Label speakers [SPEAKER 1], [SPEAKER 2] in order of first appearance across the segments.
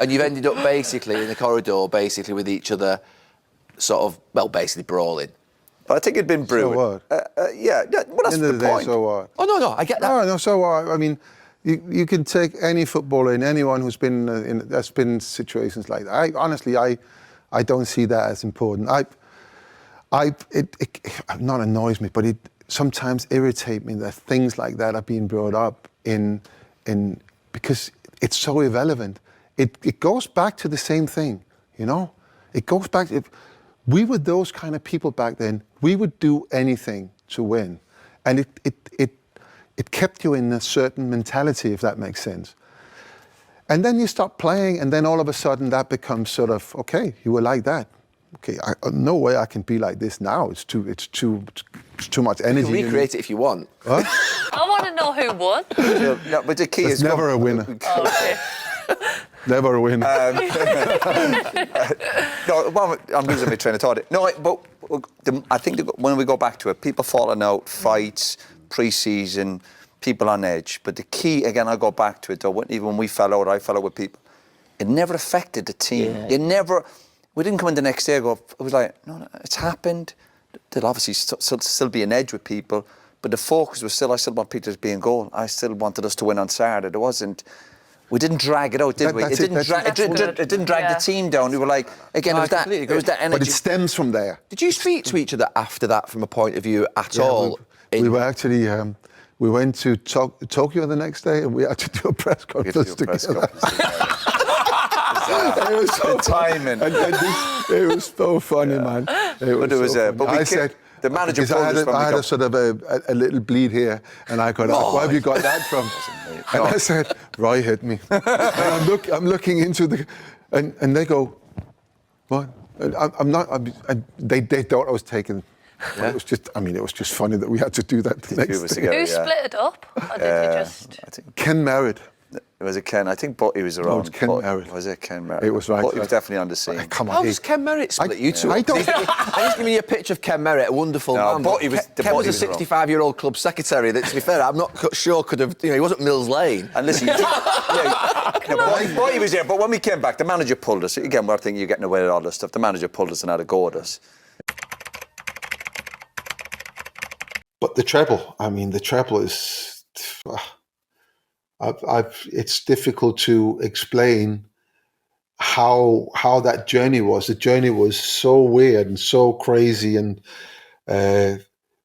[SPEAKER 1] and you've ended up basically in the corridor, basically with each other, sort of, well, basically brawling.
[SPEAKER 2] But I think it'd been brewing.
[SPEAKER 3] So what?
[SPEAKER 2] Yeah, well, that's the point.
[SPEAKER 3] So what?
[SPEAKER 1] Oh, no, I get that.
[SPEAKER 3] No, so what? I mean, you can take any footballer and anyone who's been that's been situations like that. Honestly, I don't see that as important. It not annoys me, but it sometimes irritates me that things like that are being brought up in because it's so irrelevant. It goes back to the same thing, you know. It goes back. If we were those kind of people back then, we would do anything to win, and it kept you in a certain mentality, if that makes sense. And then you stop playing, and then all of a sudden that becomes sort of, okay, you were like that. Okay, no way I can be like this now. It's too much energy.
[SPEAKER 1] You can recreate it if you want.
[SPEAKER 3] Huh?
[SPEAKER 4] I want to know who won.
[SPEAKER 2] No, but the key
[SPEAKER 3] There's
[SPEAKER 2] is
[SPEAKER 3] never a winner.
[SPEAKER 4] Oh, okay.
[SPEAKER 3] Never a winner.
[SPEAKER 2] No, well, I'm losing my train of thought. No, but I think when we go back to it, people falling out, fights, pre-season, people on edge. But the key, again, I go back to it though. Even when we fell out, I fell out with people. It never affected the team. Yeah. We didn't come in the next day and go, it was like, no, it's happened. There'll obviously still be an edge with people, but the focus was I still want Peter to be in goal. I still wanted us to win on Saturday. We didn't drag it out, did we? It didn't drag the team down. We were like, again, it was that energy.
[SPEAKER 3] But it stems from there.
[SPEAKER 1] Did you speak to each other after that from a point of view at all?
[SPEAKER 3] We were actually, we went to Tokyo the next day and we had to do a press conference together. It was so timing. It was so funny, man.
[SPEAKER 2] The manager pulled us from
[SPEAKER 3] I had a sort of a little bleed here, and I got, where have you got that from? And I said, Roy hit me. And I'm looking into the, and they go, what? I'm not. They thought I was taking. Yeah. It was just funny that we had to do that the next day.
[SPEAKER 4] Who split it up? Or did you just?
[SPEAKER 3] I think Ken Merritt.
[SPEAKER 2] Was it Ken? I think Butty was around.
[SPEAKER 3] No, it was Ken Merritt.
[SPEAKER 2] Was it Ken Merritt?
[SPEAKER 3] It was right.
[SPEAKER 2] Butty was definitely on the scene.
[SPEAKER 3] Come on.
[SPEAKER 1] How does Ken Merritt split you two?
[SPEAKER 3] I don't.
[SPEAKER 1] I'm just giving you a picture of Ken Merritt, a wonderful man. Ken was a 65-year-old club secretary that, to be fair, I'm not sure could have, he wasn't Mills Lane.
[SPEAKER 2] And listen, Butty was there, but when we came back, the manager pulled us. Again, we're thinking you're getting away with all this stuff. The manager pulled us and had a go at us.
[SPEAKER 3] But the treble is... it's difficult to explain how that journey was. The journey was so weird and so crazy, and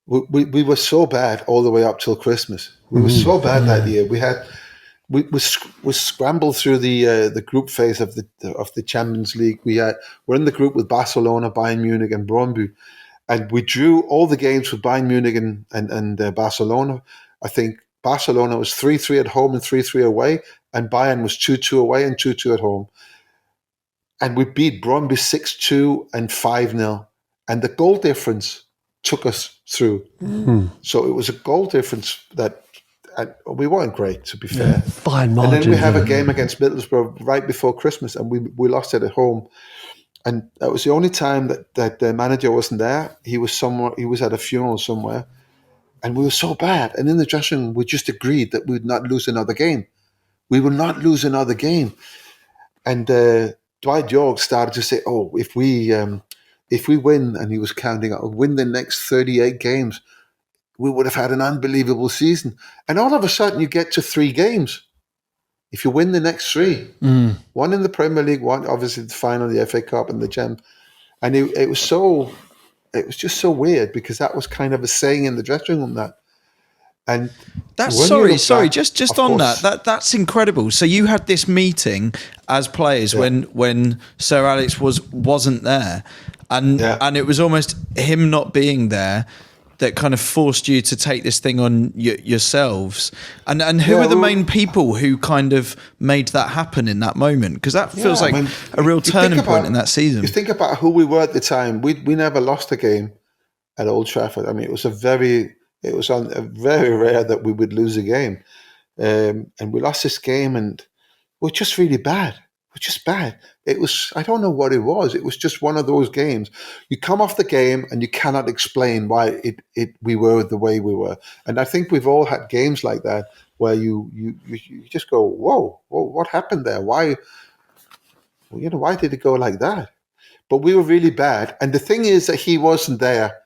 [SPEAKER 3] we were so bad all the way up till Christmas. We were so bad that year. We scrambled through the group phase of the Champions League. We're in the group with Barcelona, Bayern Munich, and Brøndby, and we drew all the games with Bayern Munich and Barcelona. I think Barcelona was 3-3 at home and 3-3 away, and Bayern was 2-2 away and 2-2 at home. And we beat Brøndby 6-2 and 5-0. And the goal difference took us through. So it was a goal difference that we weren't great, to be fair.
[SPEAKER 5] Fine margin.
[SPEAKER 3] And then we have a game against Middlesbrough right before Christmas, and we lost it at home. And that was the only time that the manager wasn't there. He was at a funeral somewhere. And we were so bad. And in the dressing room, we just agreed that we would not lose another game. We would not lose another game. And Dwight York started to say, oh, if we win, and he was counting out, win the next 38 games, we would have had an unbelievable season. And all of a sudden, you get to 3 games. If you win the next 3, one in the Premier League, one obviously the final, the FA Cup and the Gem. And it was just so weird, because that was kind of a saying in the dressing room and
[SPEAKER 6] that's just on course, that's incredible. So you had this meeting as players when Sir Alex wasn't there, and it was almost him not being there that kind of forced you to take this thing on yourselves. And who are the main people who kind of made that happen in that moment? Because that feels like a real turning point in that season.
[SPEAKER 3] You think about who we were at the time. We never lost a game at Old Trafford. I mean, it was very rare that we would lose a game. And we lost this game, and we're just really bad. We're just bad. It was, I don't know what it was. It was just one of those games. You come off the game and you cannot explain why we were the way we were. And I think we've all had games like that where you just go, whoa, what happened there? Why well, why did it go like that? But we were really bad. And the thing is that he wasn't there,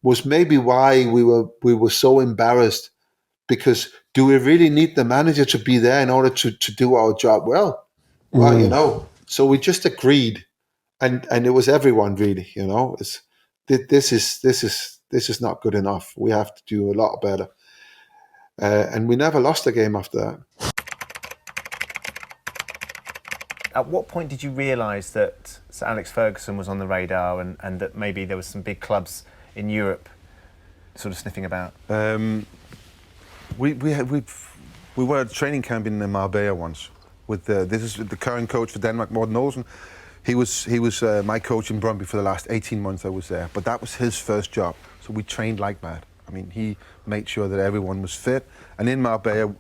[SPEAKER 3] was maybe why we were so embarrassed, because do we really need the manager to be there in order to do our job well? Well, so we just agreed, and it was everyone really, this is not good enough. We have to do a lot better. And we never lost a game after that.
[SPEAKER 5] At what point did you realise that Sir Alex Ferguson was on the radar and that maybe there was some big clubs in Europe sort of sniffing about?
[SPEAKER 7] We were at a training camp in Marbella once with this is the current coach for Denmark, Morten Olsen. He was my coach in Brøndby for the last 18 months I was there, but that was his first job. So we trained like that. I mean, he made sure that everyone was fit. And in Marbella,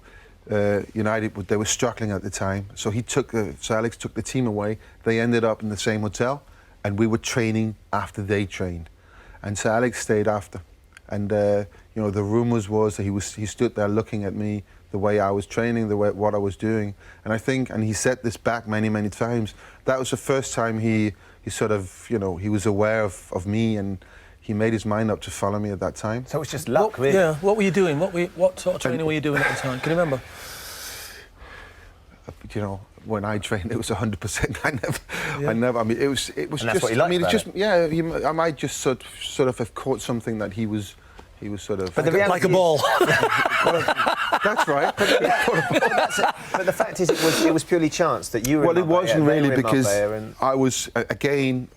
[SPEAKER 7] United, they were struggling at the time. So Sir Alex took the team away. They ended up in the same hotel, and we were training after they trained. And Sir Alex stayed after. And the rumours was that he stood there looking at me, the way I was training, what I was doing. And I think, and he said this back many, many times, that was the first time he sort of, he was aware of me, and he made his mind up to follow me at that time.
[SPEAKER 5] So it was just luck, really.
[SPEAKER 8] Yeah, what were you doing? What sort of training were you doing at the time? Can you remember?
[SPEAKER 7] When I trained, it was 100%. I never. I mean, it was
[SPEAKER 5] and
[SPEAKER 7] just.
[SPEAKER 5] That's what you liked about it.
[SPEAKER 7] I might just sort of have caught something that he was sort of.
[SPEAKER 5] But the reality
[SPEAKER 8] like a ball.
[SPEAKER 7] That's right.
[SPEAKER 5] But the fact is, it was purely chance that you were.
[SPEAKER 7] Well, it wasn't really, because I was again.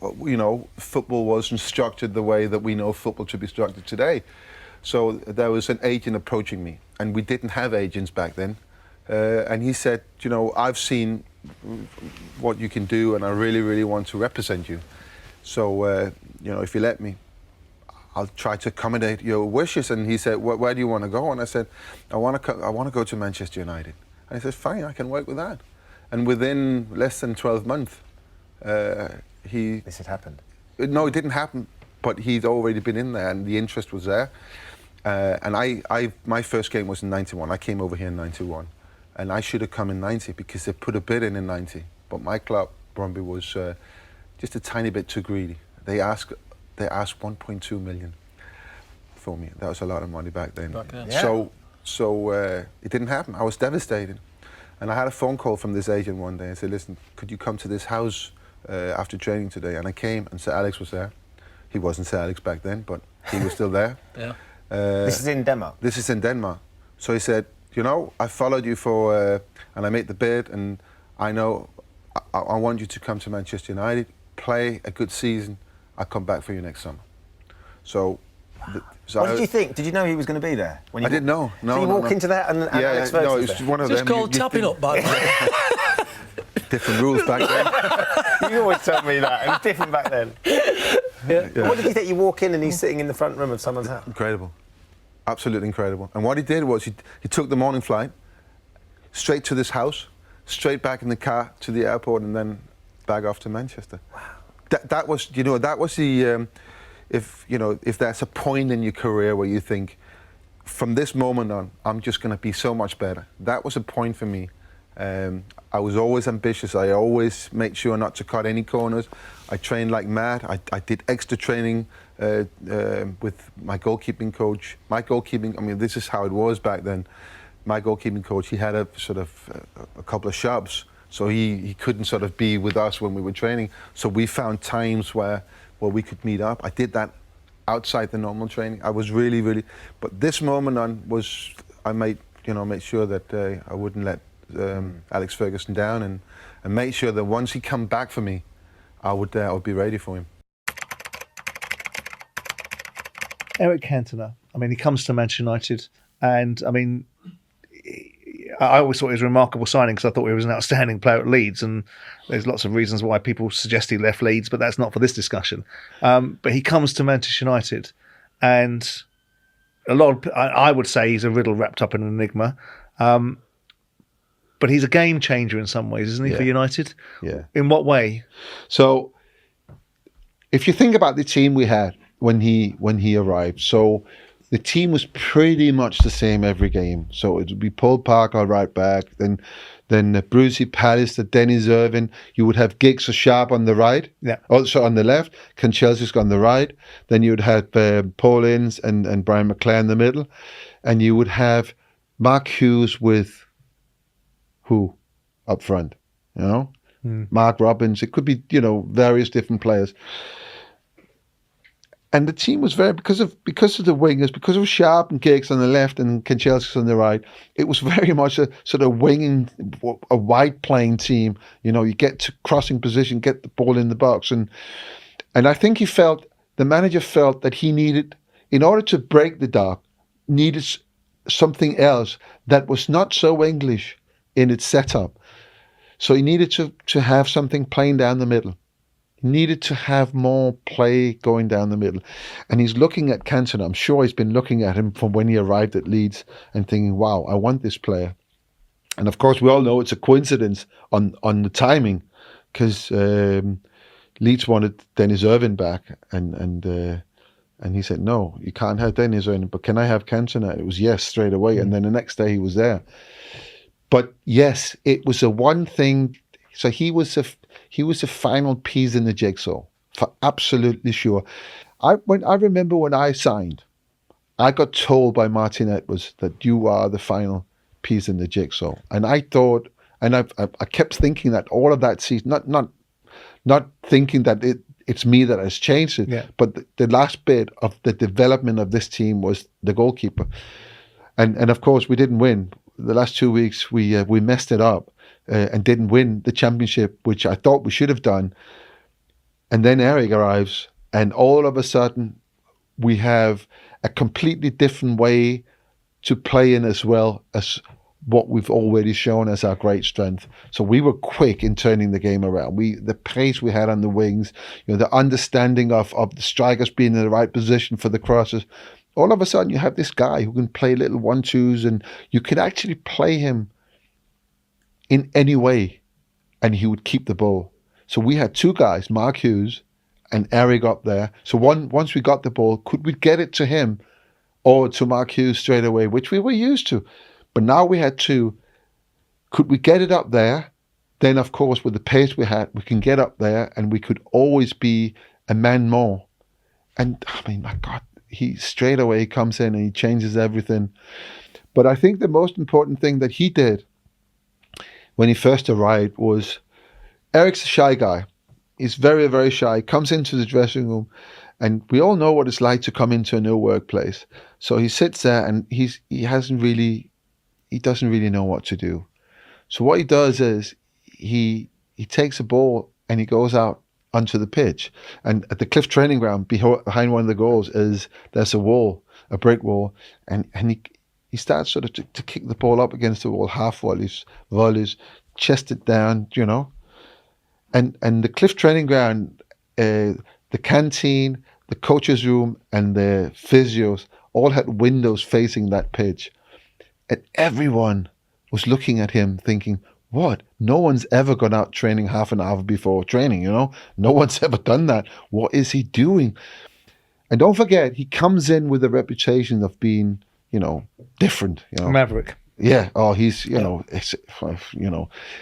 [SPEAKER 7] Football wasn't structured the way that we know football to be structured today. So there was an agent approaching me, and we didn't have agents back then. And he said, I've seen what you can do, and I really, really want to represent you. So, if you let me, I'll try to accommodate your wishes. And he said, where do you want to go? And I said, I want to go to Manchester United. And he said, fine, I can work with that. And within less than 12 months,
[SPEAKER 5] This had happened?
[SPEAKER 7] No, it didn't happen, but he'd already been in there, and the interest was there. And my first game was in 91. I came over here in 91. And I should have come in 90 because they put a bid in 90. But my club, Brøndby, was just a tiny bit too greedy. They asked 1.2 million for me. That was a lot of money back then.
[SPEAKER 5] Yeah.
[SPEAKER 7] So it didn't happen. I was devastated. And I had a phone call from this agent one day and said, listen, could you come to this house after training today? And I came, and Sir Alex was there. He wasn't Sir Alex back then, but he was still there.
[SPEAKER 8] Yeah.
[SPEAKER 5] This is in Denmark?
[SPEAKER 7] This is in Denmark. So he said, I followed you and I made the bid, and I know I want you to come to Manchester United, play a good season. I'll come back for you next summer. So,
[SPEAKER 5] what did you think? Did you know he was going to be there?
[SPEAKER 7] I didn't know. No,
[SPEAKER 5] so you walk into that and Alex Ferguson
[SPEAKER 7] it was
[SPEAKER 5] there?
[SPEAKER 7] one of
[SPEAKER 8] Just
[SPEAKER 7] them.
[SPEAKER 8] called tapping up, by the way.
[SPEAKER 7] Different rules back then.
[SPEAKER 5] You always tell me that. It was different back then.
[SPEAKER 8] Yeah.
[SPEAKER 5] What did you think? You walk in and he's sitting in the front room of someone's house?
[SPEAKER 7] Incredible. Absolutely incredible. And what he did was he took the morning flight straight to this house, straight back in the car to the airport, and then back off to Manchester.
[SPEAKER 5] Wow.
[SPEAKER 7] That was the if there's a point in your career where you think, from this moment on, I'm just going to be so much better. That was a point for me. I was always ambitious. I always made sure not to cut any corners. I trained like mad. I did extra training with my goalkeeping coach. My goalkeeping, this is how it was back then. My goalkeeping coach, he had a couple of shops, so he couldn't sort of be with us when we were training. So we found times where we could meet up. I did that outside the normal training. I was really, really, but this moment on was, I made sure that I wouldn't let Alex Ferguson down, and make sure that once he come back for me, I would be ready for him.
[SPEAKER 9] Eric Cantona, he comes to Manchester United, and I always thought he was a remarkable signing because I thought he was an outstanding player at Leeds, and there's lots of reasons why people suggest he left Leeds, but that's not for this discussion. But he comes to Manchester United, and I would say he's a riddle wrapped up in an enigma. But he's a game changer in some ways, isn't he, for United?
[SPEAKER 3] Yeah.
[SPEAKER 9] In what way?
[SPEAKER 3] So, if you think about the team we had when he arrived, so the team was pretty much the same every game. So it would be Paul Parker right back, then then Brucey Palace, the Dennis Irvin. You would have Giggs or Sharp on the right, also on the left. Chelsea's on the right. Then you would have Paul Ince and Brian McClare in the middle. And you would have Mark Hughes with who up front, you know? Mark Robbins. It could be, you know, various different players. And the team was because of the wingers, because of Sharp and Giggs on the left and Chelsea's on the right. It was very much a sort of winging, a wide playing team. You know, you get to crossing position, get the ball in the box, and I think the manager felt that he needed, in order to break the dark, needed something else that was not so English in its setup. So he needed to have something playing down the middle. Needed to have more play going down the middle. And he's looking at Cantona. I'm sure he's been looking at him from when he arrived at Leeds and thinking, wow, I want this player. And of course, we all know it's a coincidence on the timing, because Leeds wanted Dennis Irvin back, and he said, no, you can't have Dennis Irvin, but can I have Cantona? It was yes straight away. And then the next day he was there. But yes, it was a one thing. So he was a final piece in the jigsaw, for absolutely sure. I remember when I signed, I got told by Martin Edwards that you are the final piece in the jigsaw, and I thought, and I kept thinking that all of that season, not thinking that it's me that has changed it, but the last bit of the development of this team was the goalkeeper, and of course we didn't win. The last 2 weeks we messed it up. And didn't win the championship, which I thought we should have done. And then Eric arrives, and all of a sudden we have a completely different way to play in, as well as what we've already shown as our great strength. So we were quick in turning the game around. The pace we had on the wings, you know, the understanding of the strikers being in the right position for the crosses. All of a sudden you have this guy who can play little 1-2s, and you can actually play him in any way, and he would keep the ball. So we had two guys, Mark Hughes and Eric up there. So once we got the ball, could we get it to him or to Mark Hughes straight away, which we were used to. But now we had to, could we get it up there? Then, of course, with the pace we had, we can get up there, and we could always be a man more. And, I mean, my God, he straight away comes in and he changes everything. But I think the most important thing that he did when he first arrived was, Eric's a shy guy. He's very, very shy. Comes into the dressing room, and we all know what it's like to come into a new workplace. So he sits there, and he doesn't really know what to do. So what he does is he takes a ball and he goes out onto the pitch. And at the Cliff training ground, behind one of the goals, there's a wall, a brick wall, and he starts sort of to kick the ball up against the wall, half volleys, chest it down, you know. And the Cliff training ground, the canteen, the coach's room, and the physios all had windows facing that pitch. And everyone was looking at him thinking, what? No one's ever gone out training half an hour before training, you know? No one's ever done that. What is he doing? And don't forget, he comes in with a reputation of being, you know, different. You know,
[SPEAKER 9] Maverick.
[SPEAKER 3] Yeah. Oh, he's, you know,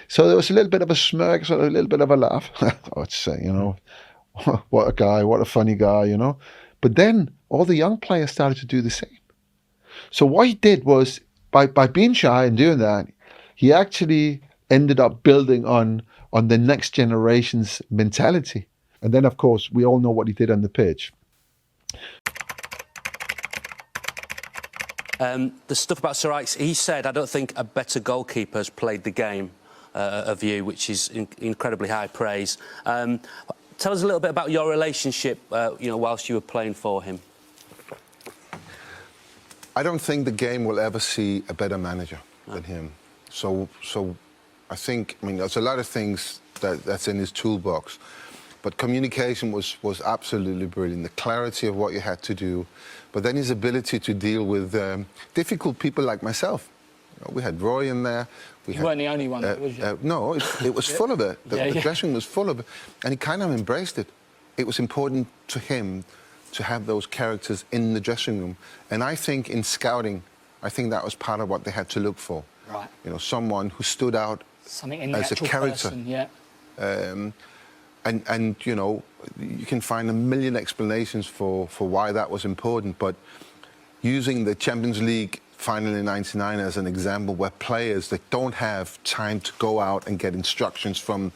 [SPEAKER 3] So there was a little bit of a smirk, sort of a little bit of a laugh. I'd say, you know, what a guy, what a funny guy, you know. But then all the young players started to do the same. So what he did was, by being shy and doing that, he actually ended up building on the next generation's mentality. And then, of course, we all know what he did on the pitch.
[SPEAKER 10] The stuff about Sir Alex, he said, I don't think a better goalkeeper has played the game of you, which is incredibly high praise. Tell us a little bit about your relationship, whilst you were playing for him.
[SPEAKER 7] I don't think the game will ever see a better manager than him. So I think, there's a lot of things that's in his toolbox, but communication was absolutely brilliant. The clarity of what you had to do, but then his ability to deal with difficult people like myself. You know, we had Roy in there.
[SPEAKER 8] You weren't the only one, was you?
[SPEAKER 7] No, it was full of it. The dressing room was full of it, and he kind of embraced it. It was important to him to have those characters in the dressing room. And I think in scouting, I think that was part of what they had to look for.
[SPEAKER 8] Right.
[SPEAKER 7] You know, someone who stood out
[SPEAKER 11] something in the
[SPEAKER 7] as a
[SPEAKER 11] actual
[SPEAKER 7] character.
[SPEAKER 11] person, yeah.
[SPEAKER 7] And you know, you can find a million explanations for why that was important, but using the Champions League final in '99 as an example, where players that don't have time to go out and get instructions from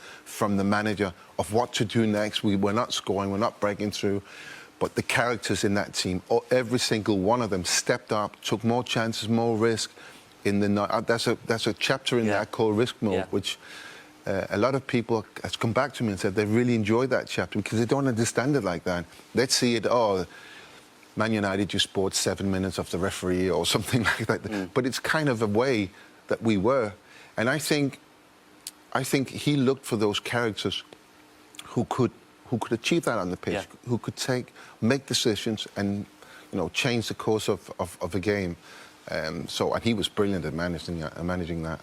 [SPEAKER 7] the manager of what to do next, we're not scoring, we're not breaking through, but the characters in that team, every single one of them stepped up, took more chances, more risk. That's a chapter in that called Risk Mode, which a lot of people has come back to me and said they really enjoyed that chapter because they don't understand it like that. They see it, Man United just scored 7 minutes off the referee or something like that. But it's kind of a way that we were. And I think he looked for those characters who could achieve that on the pitch, who could make decisions and, you know, change the course of a game. And he was brilliant at managing that.